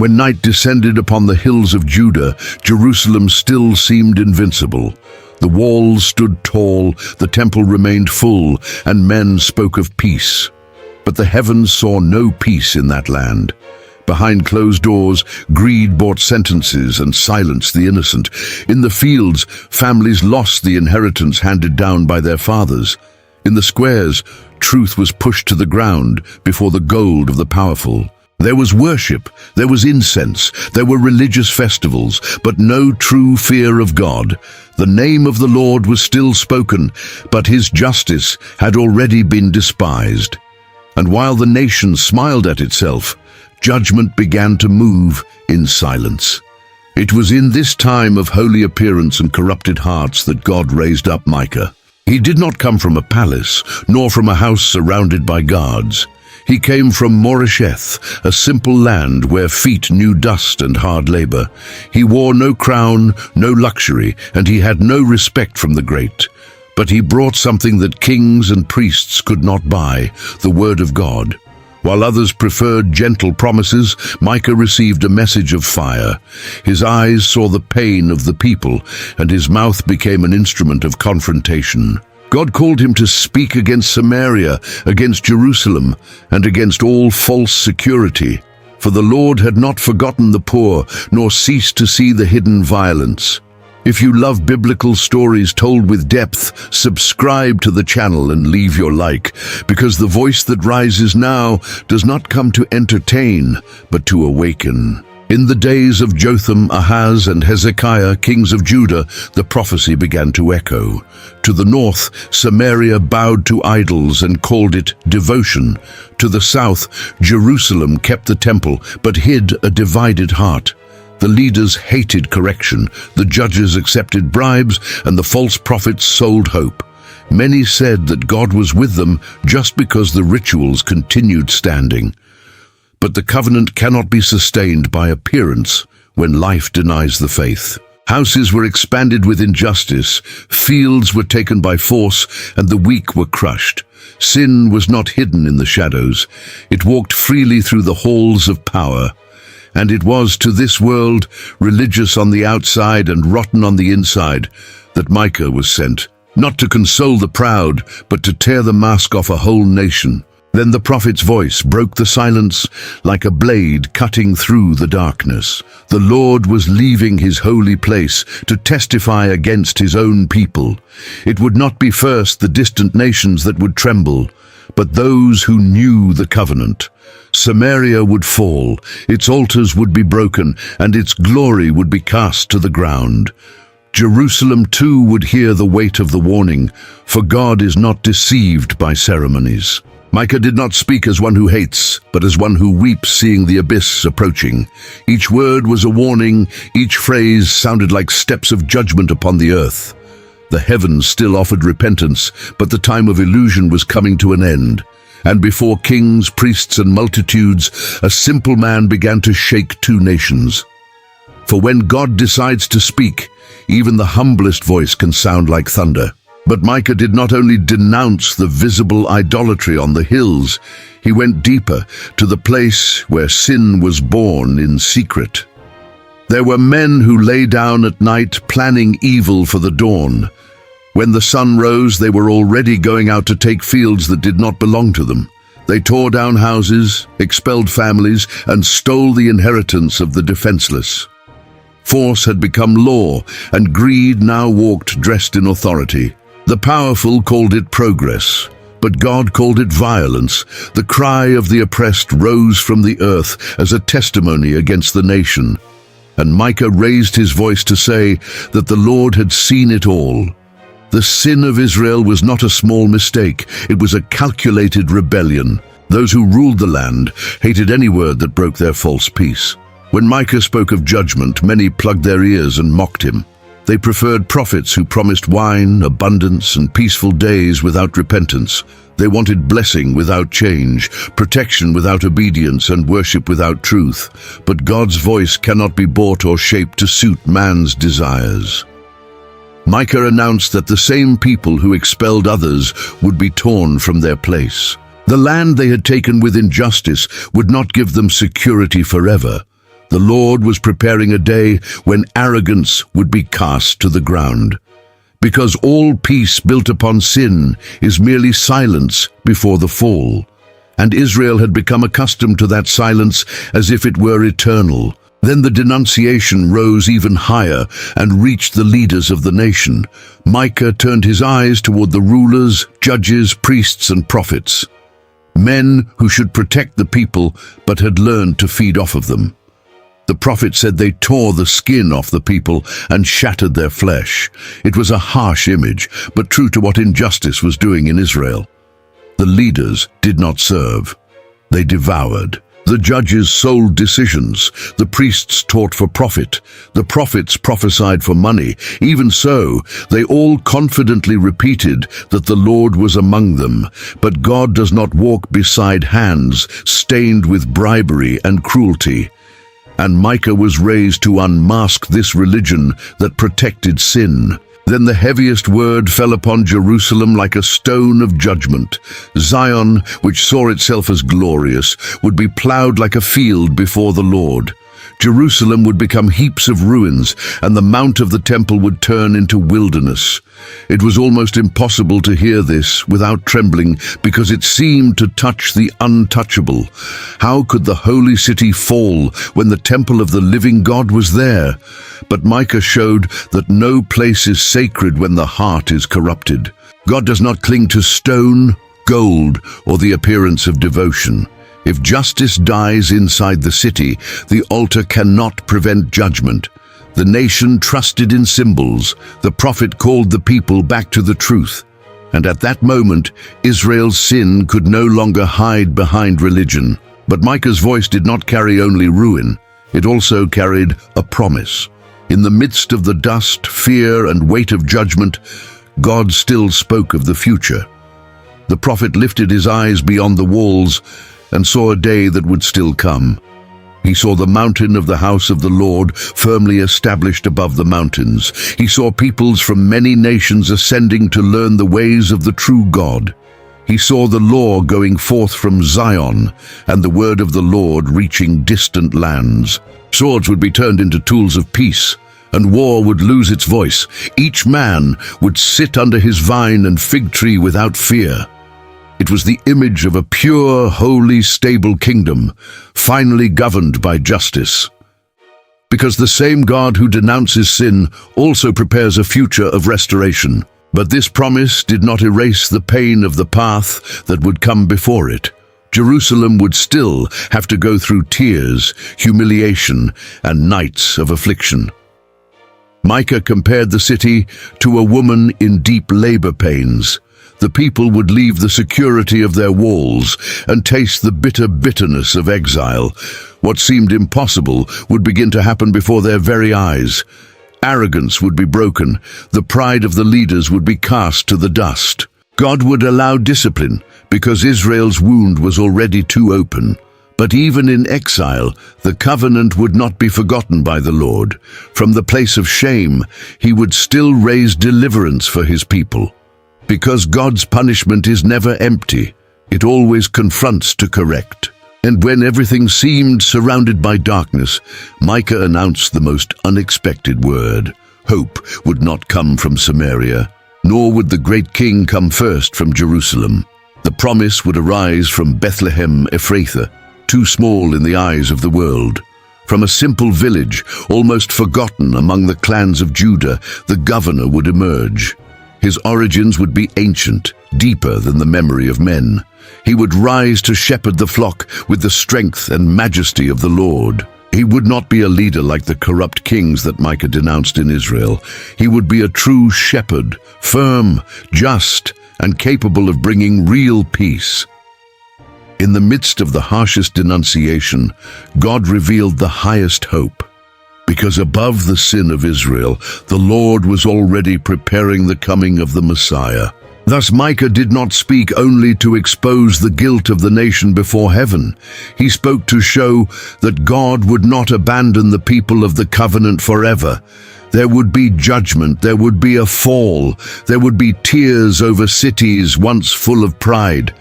When night descended upon the hills of Judah, Jerusalem still seemed invincible. The walls stood tall, the temple remained full, and men spoke of peace. But the heavens saw no peace in that land. Behind closed doors, greed bought sentences and silenced the innocent. In the fields, families lost the inheritance handed down by their fathers. In the squares, truth was pushed to the ground before the gold of the powerful. There was worship, there was incense, there were religious festivals, but no true fear of God. The name of the Lord was still spoken, but his justice had already been despised. And while the nation smiled at itself, judgment began to move in silence. It was in this time of holy appearance and corrupted hearts that God raised up Micah. He did not come from a palace, nor from a house surrounded by guards. He came from Moresheth, a simple land where feet knew dust and hard labor. He wore no crown, no luxury, and he had no respect from the great. But he brought something that kings and priests could not buy, the word of God. While others preferred gentle promises, Micah received a message of fire. His eyes saw the pain of the people, and his mouth became an instrument of confrontation. God called him to speak against Samaria, against Jerusalem, and against all false security. For the Lord had not forgotten the poor, nor ceased to see the hidden violence. If you love biblical stories told with depth, subscribe to the channel and leave your like, because the voice that rises now does not come to entertain, but to awaken. In the days of Jotham, Ahaz, and Hezekiah, kings of Judah, the prophecy began to echo. To the north, Samaria bowed to idols and called it devotion. To the south, Jerusalem kept the temple, but hid a divided heart. The leaders hated correction, the judges accepted bribes, and the false prophets sold hope. Many said that God was with them just because the rituals continued standing. But the covenant cannot be sustained by appearance when life denies the faith. Houses were expanded with injustice, fields were taken by force, and the weak were crushed. Sin was not hidden in the shadows. It walked freely through the halls of power. And it was to this world, religious on the outside and rotten on the inside, that Micah was sent, not to console the proud, but to tear the mask off a whole nation. Then the prophet's voice broke the silence like a blade cutting through the darkness. The Lord was leaving his holy place to testify against his own people. It would not be first the distant nations that would tremble, but those who knew the covenant. Samaria would fall, its altars would be broken, and its glory would be cast to the ground. Jerusalem too would hear the weight of the warning, for God is not deceived by ceremonies. Micah did not speak as one who hates, but as one who weeps seeing the abyss approaching. Each word was a warning, each phrase sounded like steps of judgment upon the earth. The heavens still offered repentance, but the time of illusion was coming to an end. And before kings, priests, and multitudes, a simple man began to shake two nations. For when God decides to speak, even the humblest voice can sound like thunder. But Micah did not only denounce the visible idolatry on the hills, he went deeper to the place where sin was born in secret. There were men who lay down at night planning evil for the dawn. When the sun rose, they were already going out to take fields that did not belong to them. They tore down houses, expelled families, and stole the inheritance of the defenseless. Force had become law, and greed now walked dressed in authority. The powerful called it progress, but God called it violence. The cry of the oppressed rose from the earth as a testimony against the nation. And Micah raised his voice to say that the Lord had seen it all. The sin of Israel was not a small mistake, it was a calculated rebellion. Those who ruled the land hated any word that broke their false peace. When Micah spoke of judgment, many plugged their ears and mocked him. They preferred prophets who promised wine, abundance, and peaceful days without repentance. They wanted blessing without change, protection without obedience, and worship without truth. But God's voice cannot be bought or shaped to suit man's desires. Micah announced that the same people who expelled others would be torn from their place. The land they had taken with injustice would not give them security forever. The Lord was preparing a day when arrogance would be cast to the ground, because all peace built upon sin is merely silence before the fall, and Israel had become accustomed to that silence as if it were eternal. Then the denunciation rose even higher and reached the leaders of the nation. Micah turned his eyes toward the rulers, judges, priests, and prophets, men who should protect the people but had learned to feed off of them. The prophet said they tore the skin off the people and shattered their flesh. It was a harsh image, but true to what injustice was doing in Israel. The leaders did not serve. They devoured. The judges sold decisions. The priests taught for profit. The prophets prophesied for money. Even so, they all confidently repeated that the Lord was among them. But God does not walk beside hands stained with bribery and cruelty. And Micah was raised to unmask this religion that protected sin. Then the heaviest word fell upon Jerusalem like a stone of judgment. Zion, which saw itself as glorious, would be plowed like a field before the Lord. Jerusalem would become heaps of ruins, and the mount of the temple would turn into wilderness. It was almost impossible to hear this without trembling, because it seemed to touch the untouchable. How could the holy city fall when the temple of the living God was there? But Micah showed that no place is sacred when the heart is corrupted. God does not cling to stone, gold, or the appearance of devotion. If justice dies inside the city, the altar cannot prevent judgment. The nation trusted in symbols. The prophet called the people back to the truth. And at that moment, Israel's sin could no longer hide behind religion. But Micah's voice did not carry only ruin. It also carried a promise. In the midst of the dust, fear, and weight of judgment, God still spoke of the future. The prophet lifted his eyes beyond the walls and saw a day that would still come. He saw the mountain of the house of the Lord firmly established above the mountains. He saw peoples from many nations ascending to learn the ways of the true God. He saw the law going forth from Zion and the word of the Lord reaching distant lands. Swords would be turned into tools of peace, and war would lose its voice. Each man would sit under his vine and fig tree without fear. It was the image of a pure, holy, stable kingdom, finally governed by justice. Because the same God who denounces sin also prepares a future of restoration. But this promise did not erase the pain of the path that would come before it. Jerusalem would still have to go through tears, humiliation, and nights of affliction. Micah compared the city to a woman in deep labor pains. The people would leave the security of their walls and taste the bitterness of exile. What seemed impossible would begin to happen before their very eyes. Arrogance would be broken. The pride of the leaders would be cast to the dust. God would allow discipline because Israel's wound was already too open. But even in exile, the covenant would not be forgotten by the Lord. From the place of shame, he would still raise deliverance for his people. Because God's punishment is never empty, it always confronts to correct. And when everything seemed surrounded by darkness, Micah announced the most unexpected word. Hope would not come from Samaria, nor would the great king come first from Jerusalem. The promise would arise from Bethlehem Ephrathah, too small in the eyes of the world. From a simple village, almost forgotten among the clans of Judah, the governor would emerge. His origins would be ancient, deeper than the memory of men. He would rise to shepherd the flock with the strength and majesty of the Lord. He would not be a leader like the corrupt kings that Micah denounced in Israel. He would be a true shepherd, firm, just, and capable of bringing real peace. In the midst of the harshest denunciation, God revealed the highest hope. Because above the sin of Israel, the Lord was already preparing the coming of the Messiah. Thus Micah did not speak only to expose the guilt of the nation before heaven. He spoke to show that God would not abandon the people of the covenant forever. There would be judgment, there would be a fall, there would be tears over cities once full of pride.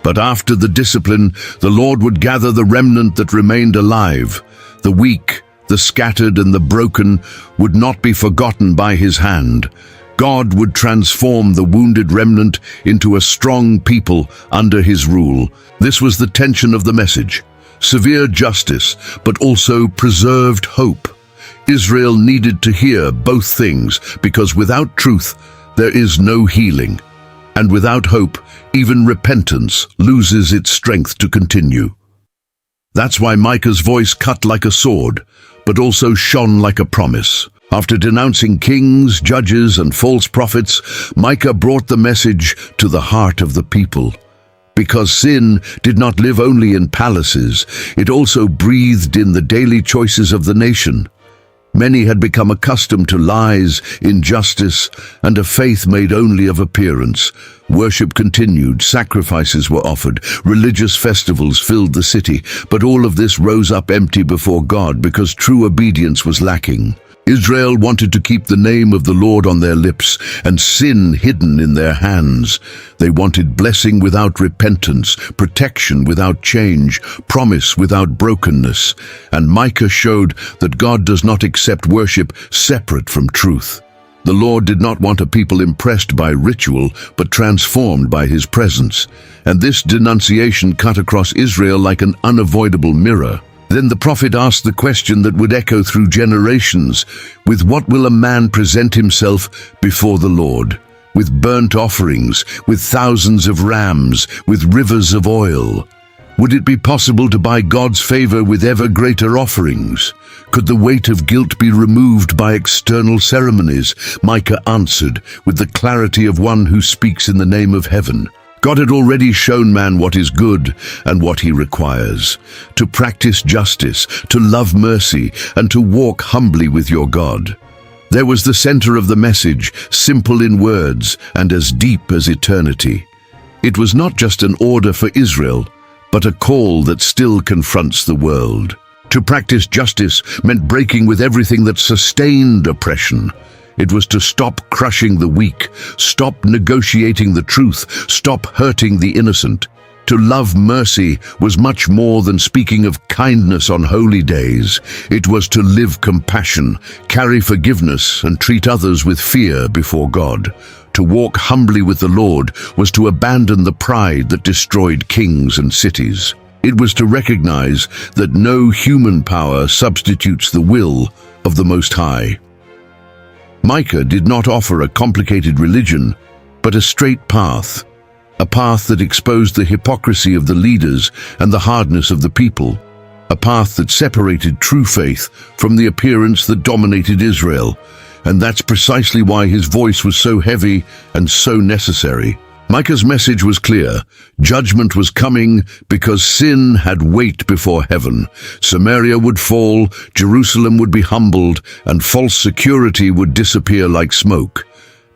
But after the discipline, the Lord would gather the remnant that remained alive. The weak, the scattered, and the broken would not be forgotten by his hand. God would transform the wounded remnant into a strong people under his rule. This was the tension of the message. Severe justice, but also preserved hope. Israel needed to hear both things, because without truth, there is no healing. And without hope, even repentance loses its strength to continue. That's why Micah's voice cut like a sword, but also shone like a promise. After denouncing kings, judges, and false prophets, Micah brought the message to the heart of the people. Because sin did not live only in palaces, it also breathed in the daily choices of the nation. Many had become accustomed to lies, injustice, and a faith made only of appearance. Worship continued, sacrifices were offered, religious festivals filled the city, but all of this rose up empty before God because true obedience was lacking. Israel wanted to keep the name of the Lord on their lips and sin hidden in their hands. They wanted blessing without repentance, protection without change, promise without brokenness. And Micah showed that God does not accept worship separate from truth. The Lord did not want a people impressed by ritual, but transformed by his presence. And this denunciation cut across Israel like an unavoidable mirror. Then the prophet asked the question that would echo through generations: with what will a man present himself before the Lord? With burnt offerings, with thousands of rams, with rivers of oil? Would it be possible to buy God's favor with ever greater offerings? Could the weight of guilt be removed by external ceremonies? Micah answered with the clarity of one who speaks in the name of heaven. God had already shown man what is good and what he requires: to practice justice, to love mercy, and to walk humbly with your God. There was the center of the message, simple in words and as deep as eternity. It was not just an order for Israel, but a call that still confronts the world. To practice justice meant breaking with everything that sustained oppression. It was to stop crushing the weak, stop negotiating the truth, stop hurting the innocent. To love mercy was much more than speaking of kindness on holy days. It was to live compassion, carry forgiveness, and treat others with fear before God. To walk humbly with the Lord was to abandon the pride that destroyed kings and cities. It was to recognize that no human power substitutes the will of the Most High. Micah did not offer a complicated religion, but a straight path, a path that exposed the hypocrisy of the leaders and the hardness of the people, a path that separated true faith from the appearance that dominated Israel. And that's precisely why his voice was so heavy and so necessary. Micah's message was clear. Judgment was coming because sin had weight before heaven. Samaria would fall, Jerusalem would be humbled, and false security would disappear like smoke.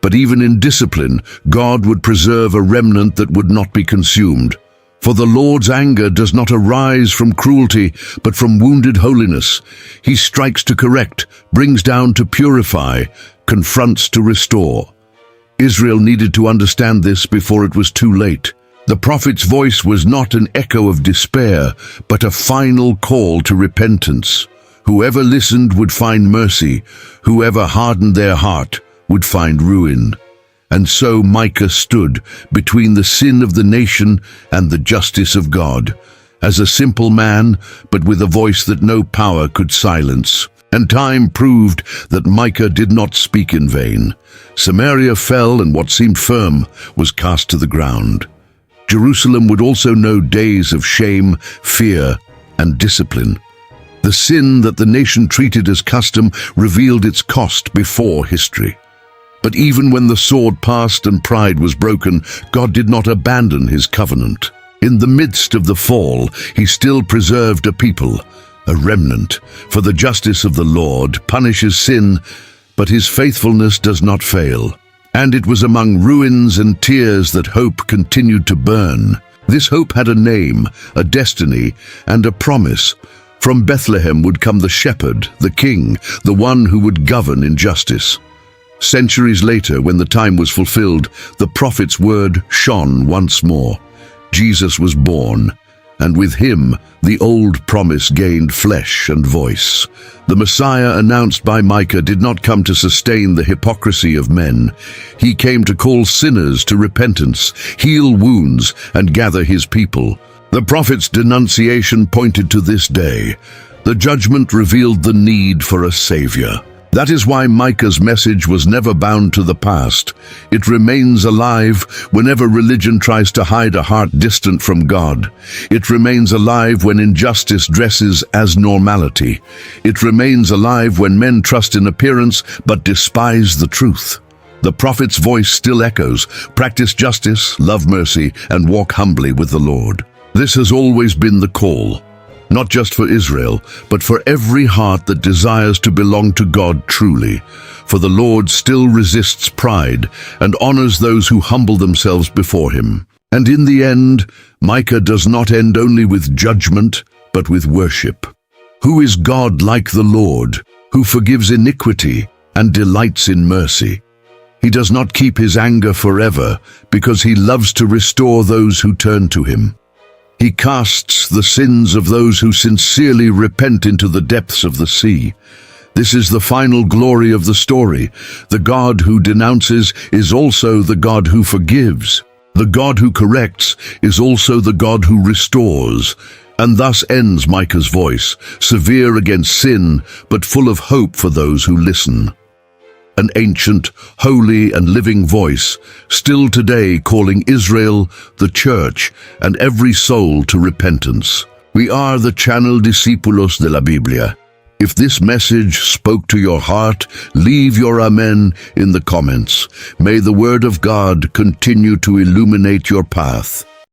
But even in discipline, God would preserve a remnant that would not be consumed. For the Lord's anger does not arise from cruelty, but from wounded holiness. He strikes to correct, brings down to purify, confronts to restore. Israel needed to understand this before it was too late. The prophet's voice was not an echo of despair, but a final call to repentance. Whoever listened would find mercy. Whoever hardened their heart would find ruin. And so Micah stood between the sin of the nation and the justice of God, as a simple man, but with a voice that no power could silence. And time proved that Micah did not speak in vain. Samaria fell, and what seemed firm was cast to the ground. Jerusalem would also know days of shame, fear, and discipline. The sin that the nation treated as custom revealed its cost before history. But even when the sword passed and pride was broken, God did not abandon his covenant. In the midst of the fall, he still preserved a people, a remnant. For the justice of the Lord punishes sin, but his faithfulness does not fail. And it was among ruins and tears that hope continued to burn. This hope had a name, a destiny, and a promise. From Bethlehem would come the shepherd, the king, the one who would govern in justice. Centuries later, when the time was fulfilled, the prophet's word shone once more. Jesus was born, and with him the old promise gained flesh and voice. The Messiah announced by Micah did not come to sustain the hypocrisy of men. He came to call sinners to repentance, heal wounds, and gather his people. The prophet's denunciation pointed to this day. The judgment revealed the need for a savior. That is why Micah's message was never bound to the past. It remains alive whenever religion tries to hide a heart distant from God. It remains alive when injustice dresses as normality. It remains alive when men trust in appearance but despise the truth. The prophet's voice still echoes: practice justice, love mercy, and walk humbly with the Lord. This has always been the call. Not just for Israel, but for every heart that desires to belong to God truly. For the Lord still resists pride and honors those who humble themselves before him. And in the end, Micah does not end only with judgment, but with worship. Who is God like the Lord, who forgives iniquity and delights in mercy? He does not keep his anger forever, because he loves to restore those who turn to him. He casts the sins of those who sincerely repent into the depths of the sea. This is the final glory of the story. The God who denounces is also the God who forgives. The God who corrects is also the God who restores. And thus ends Micah's voice, severe against sin, but full of hope for those who listen. An ancient, holy, and living voice, still today calling Israel, the church, and every soul to repentance. We are the channel discípulos de la Biblia. If this message spoke to your heart, leave your amen in the comments. May the word of God continue to illuminate your path.